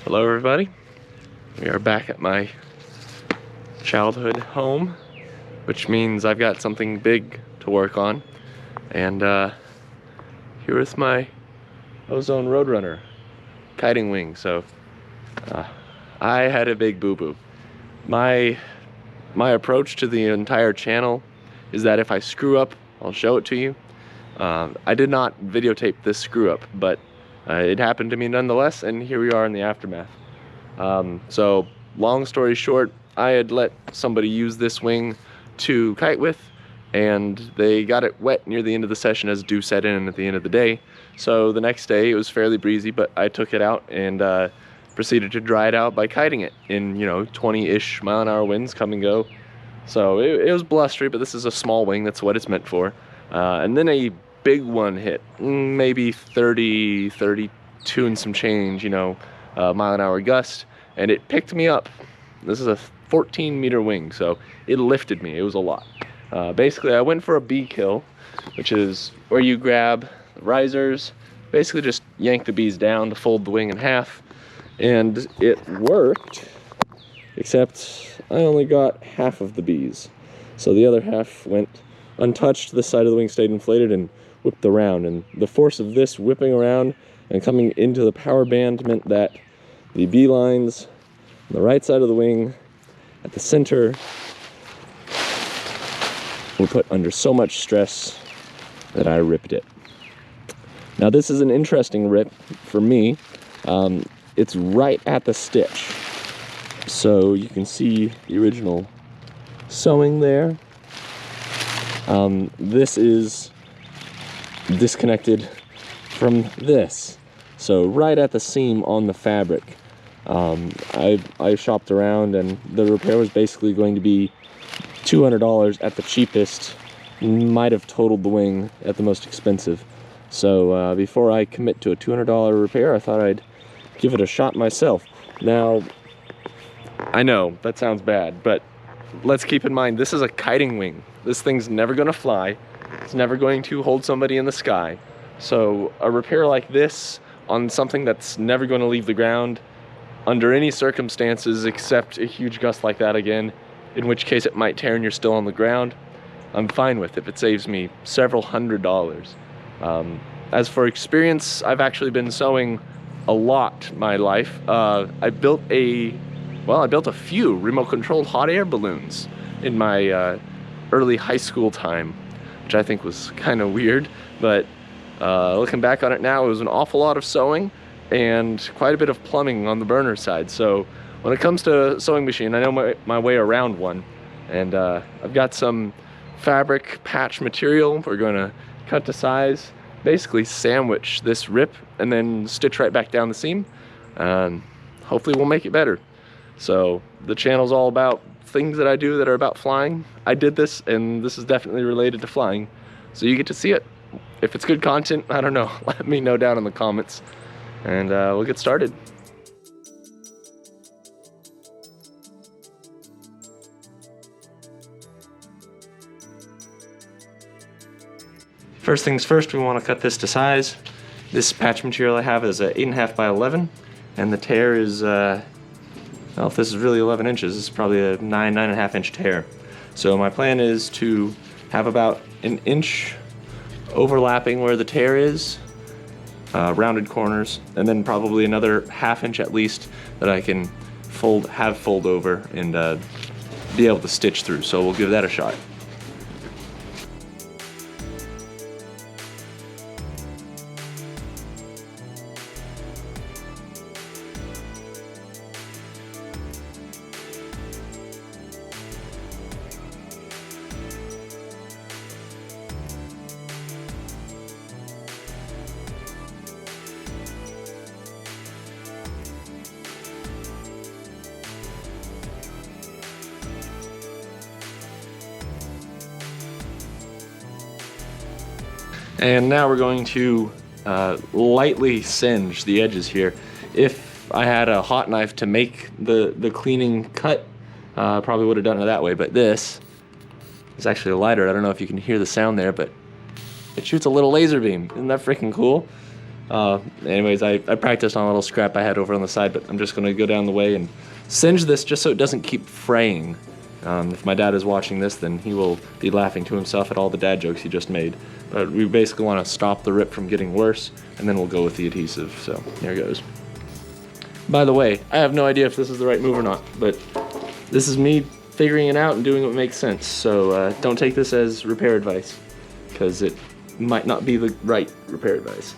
Hello everybody, we are back at my childhood home, which means I've got something big to work on. And here is my Ozone Roadrunner kiting wing. So I had a big boo-boo. My approach to the entire channel is that if I screw up, I'll show it to you. I did not videotape this screw up, but it happened to me nonetheless, and here we are in the aftermath. So long story short, I had let somebody use this wing to kite with, and they got it wet near the end of the session as dew set in at the end of the day. So the next day it was fairly breezy, but I took it out and proceeded to dry it out by kiting it in 20-ish mile-an-hour winds, come and go. So it was blustery, but this is a small wing, that's what it's meant for. And then a big one hit, maybe 30, 32 and some change, mile-an-hour gust, and it picked me up. This is a 14-meter wing, so it lifted me. It was a lot. Basically, I went for a bee kill, which is where you grab the risers, basically just yank the bees down to fold the wing in half, and it worked, except I only got half of the bees. So the other half went untouched, this side of the wing stayed inflated and whipped around, and the force of this whipping around and coming into the power band meant that the bee lines on the right side of the wing at the center were put under so much stress that I ripped it. Now this is an interesting rip for me. It's right at the stitch, so you can see the original sewing there. This is disconnected from this, so right at the seam on the fabric. I shopped around, and the repair was basically going to be $200 at the cheapest. Might have totaled the wing at the most expensive. So before I commit to a $200 repair, I thought I'd give it a shot myself. Now, I know that sounds bad, but let's keep in mind this is a kiting wing. This thing's never going to fly. It's never going to hold somebody in the sky. So a repair like this on something that's never going to leave the ground under any circumstances except a huge gust like that again, in which case it might tear and you're still on the ground, I'm fine with if it saves me several $100s. As for experience, I've actually been sewing a lot my life. I built a few remote controlled hot air balloons in my early high school time, which I think was kind of weird, but looking back on it now, it was an awful lot of sewing and quite a bit of plumbing on the burner side. So when it comes to sewing machine, I know my way around one, and I've got some fabric patch material. We're going to cut to size, basically sandwich this rip, and then stitch right back down the seam, and hopefully we'll make it better. So the channel's all about things that I do that are about flying. I did this, and this is definitely related to flying, so you get to see it. If it's good content, I don't know, let me know down in the comments, and we'll get started. First things first, we want to cut this to size. This patch material I have is 8.5 by 11, and the tear is, well, if this is really 11 inches, this is probably a 9.5 inch tear. So my plan is to have about an inch overlapping where the tear is, rounded corners, and then probably another ½ inch at least that I can fold over and be able to stitch through. So we'll give that a shot. And now we're going to lightly singe the edges here. If I had a hot knife to make the cleaning cut, probably would have done it that way, but this is actually a lighter. I don't know if you can hear the sound there, but it shoots a little laser beam. Isn't that freaking cool? Anyways, I practiced on a little scrap I had over on the side, but I'm just going to go down the way and singe this just so it doesn't keep fraying. If my dad is watching this, then he will be laughing to himself at all the dad jokes he just made. But we basically want to stop the rip from getting worse, and then we'll go with the adhesive. So here goes. By the way, I have no idea if this is the right move or not, but this is me figuring it out and doing what makes sense. So don't take this as repair advice, because it might not be the right repair advice.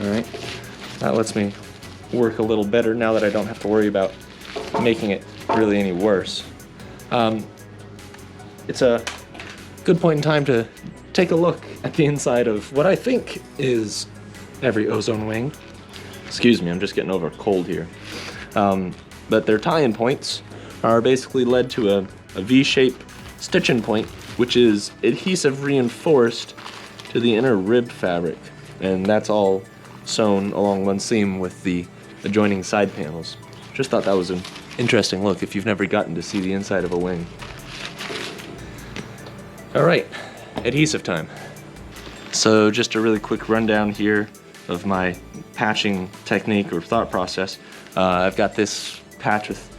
Alright, that lets me work a little better now that I don't have to worry about making it really any worse. It's a good point in time to take a look at the inside of what I think is every ozone wing. Excuse me, I'm just getting over a cold here. But their tie-in points are basically led to a V-shaped stitching point, which is adhesive reinforced to the inner ribbed fabric. And that's all sewn along one seam with the adjoining side panels. Just thought that was an interesting look if you've never gotten to see the inside of a wing. Alright, adhesive time. So just a really quick rundown here of my patching technique or thought process. I've got this patch with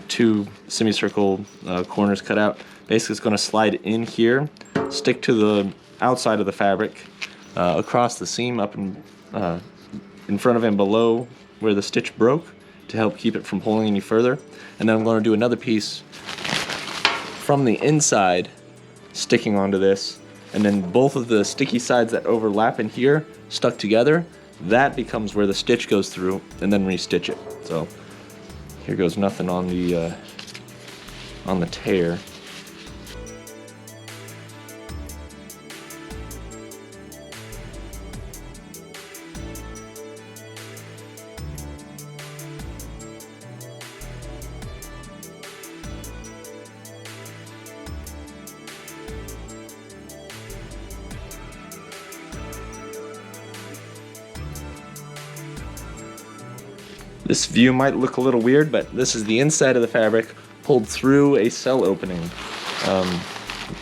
2 semicircle corners cut out. Basically it's going to slide in here, stick to the outside of the fabric, across the seam up in front of and below where the stitch broke to help keep it from pulling any further. And then I'm going to do another piece from the inside sticking onto this, and then both of the sticky sides that overlap in here stuck together, that becomes where the stitch goes through, and then restitch it. So here goes nothing on the tear. This view might look a little weird, but this is the inside of the fabric pulled through a cell opening.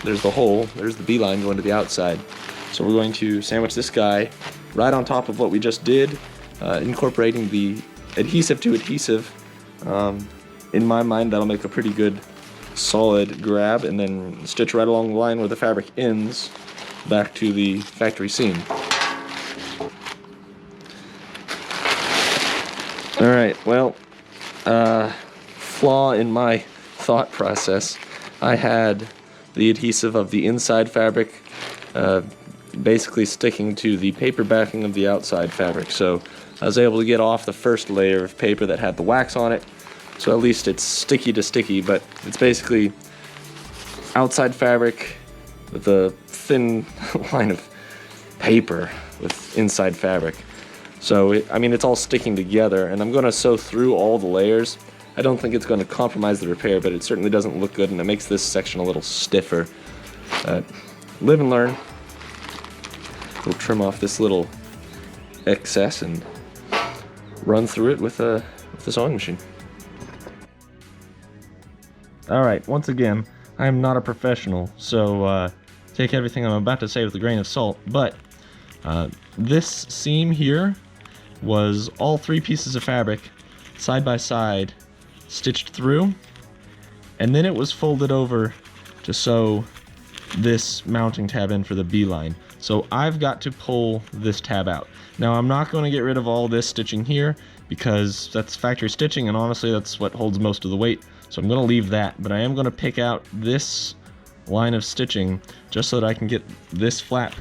There's the hole, there's the beeline going to the outside. So we're going to sandwich this guy right on top of what we just did, incorporating the adhesive to adhesive. In my mind, that'll make a pretty good solid grab, and then stitch right along the line where the fabric ends back to the factory seam. Alright, well, flaw in my thought process. I had the adhesive of the inside fabric basically sticking to the paper backing of the outside fabric, so I was able to get off the first layer of paper that had the wax on it, so at least it's sticky to sticky, but it's basically outside fabric with a thin line of paper with inside fabric. So, it's all sticking together, and I'm going to sew through all the layers. I don't think it's going to compromise the repair, but it certainly doesn't look good, and it makes this section a little stiffer. Live and learn. We'll trim off this little excess and run through it with the sewing machine. Alright, once again, I am not a professional, so take everything I'm about to say with a grain of salt, but this seam here was all 3 pieces of fabric side by side stitched through, and then it was folded over to sew this mounting tab in for the beeline. So I've got to pull this tab out. Now I'm not going to get rid of all this stitching here because that's factory stitching, and honestly that's what holds most of the weight, so I'm going to leave that, but I am going to pick out this line of stitching just so that I can get this flap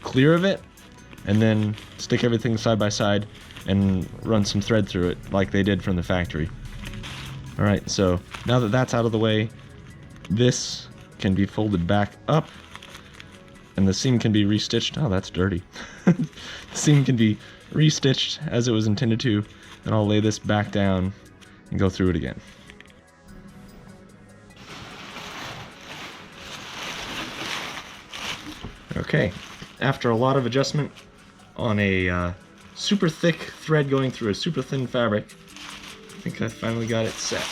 clear of it, and then stick everything side by side and run some thread through it like they did from the factory. Alright, so now that that's out of the way, this can be folded back up and the seam can be restitched. Oh, that's dirty. The seam can be restitched as it was intended to, and I'll lay this back down and go through it again. Okay, after a lot of adjustment on a super thick thread going through a super thin fabric, I think I finally got it set.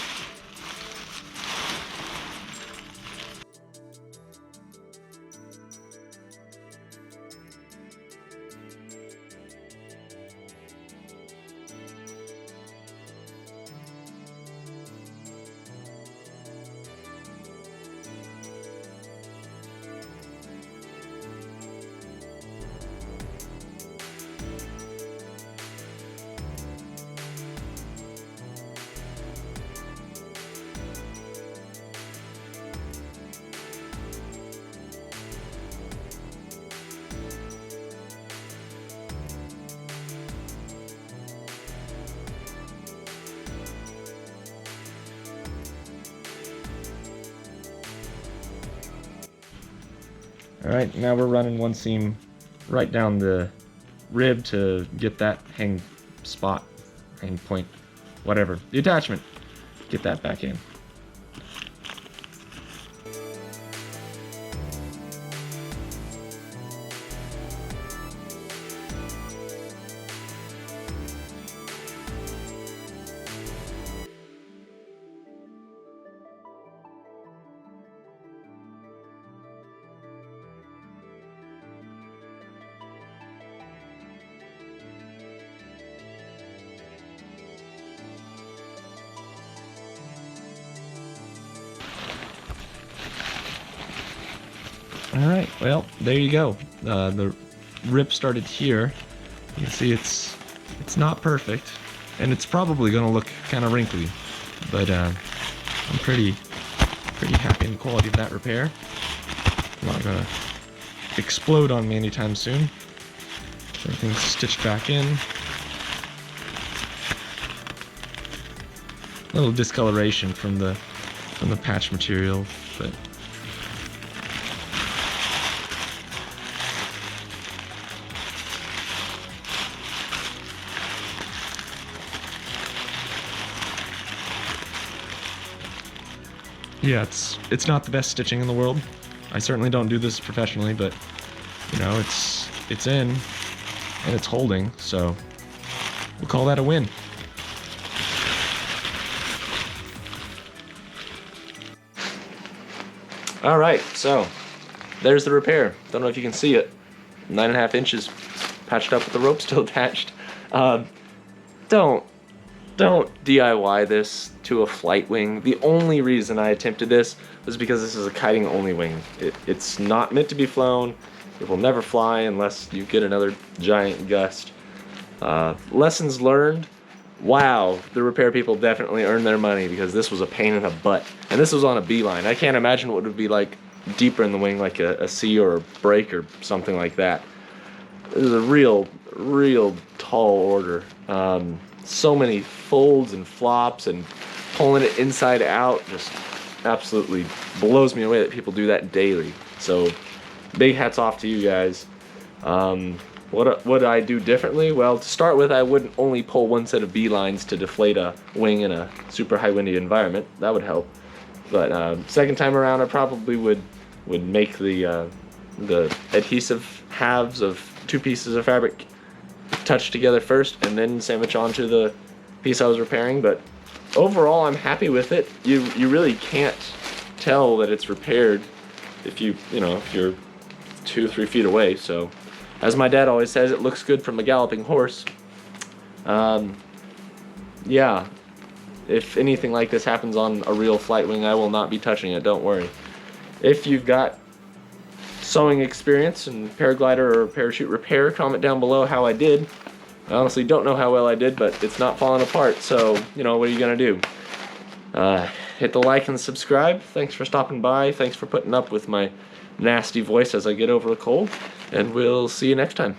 All right, now we're running one seam right down the rib to get that hang spot, hang point, whatever, the attachment, get that back in. Alright, well, there you go. The rip started here. You can see it's not perfect, and it's probably going to look kind of wrinkly, but I'm pretty happy in the quality of that repair. Not going to explode on me anytime soon. Everything's stitched back in. A little discoloration from the patch material, but yeah, it's not the best stitching in the world. I certainly don't do this professionally, but you know, it's in and it's holding, so we'll call that a win. All right, so there's the repair. Don't know if you can see it. 9.5 inches patched up with the rope still attached. Don't DIY this to a flight wing. The only reason I attempted this was because this is a kiting only wing. It's not meant to be flown. It will never fly unless you get another giant gust. Lessons learned. Wow, the repair people definitely earned their money, because this was a pain in the butt. And this was on a B-line. I can't imagine what it would be like deeper in the wing, like a C or a break or something like that. This is a real tall order. So many folds and flops, and pulling it inside out just absolutely blows me away that people do that daily. So big hats off to you guys. What would I do differently? Well, to start with, I wouldn't only pull one set of B-lines to deflate a wing in a super high windy environment. That would help. But second time around, I probably would make the adhesive halves of 2 pieces of fabric touch together first, and then sandwich onto the piece I was repairing. But overall, I'm happy with it. You really can't tell that it's repaired if you're 2-3 feet away. So, as my dad always says, it looks good from a galloping horse. Yeah, if anything like this happens on a real flight wing, I will not be touching it, don't worry. If you've got sewing experience in paraglider or parachute repair, comment down below how I did. I honestly don't know how well I did, but it's not falling apart, so, what are you gonna do? Hit the like and subscribe. Thanks for stopping by. Thanks for putting up with my nasty voice as I get over a cold, and we'll see you next time.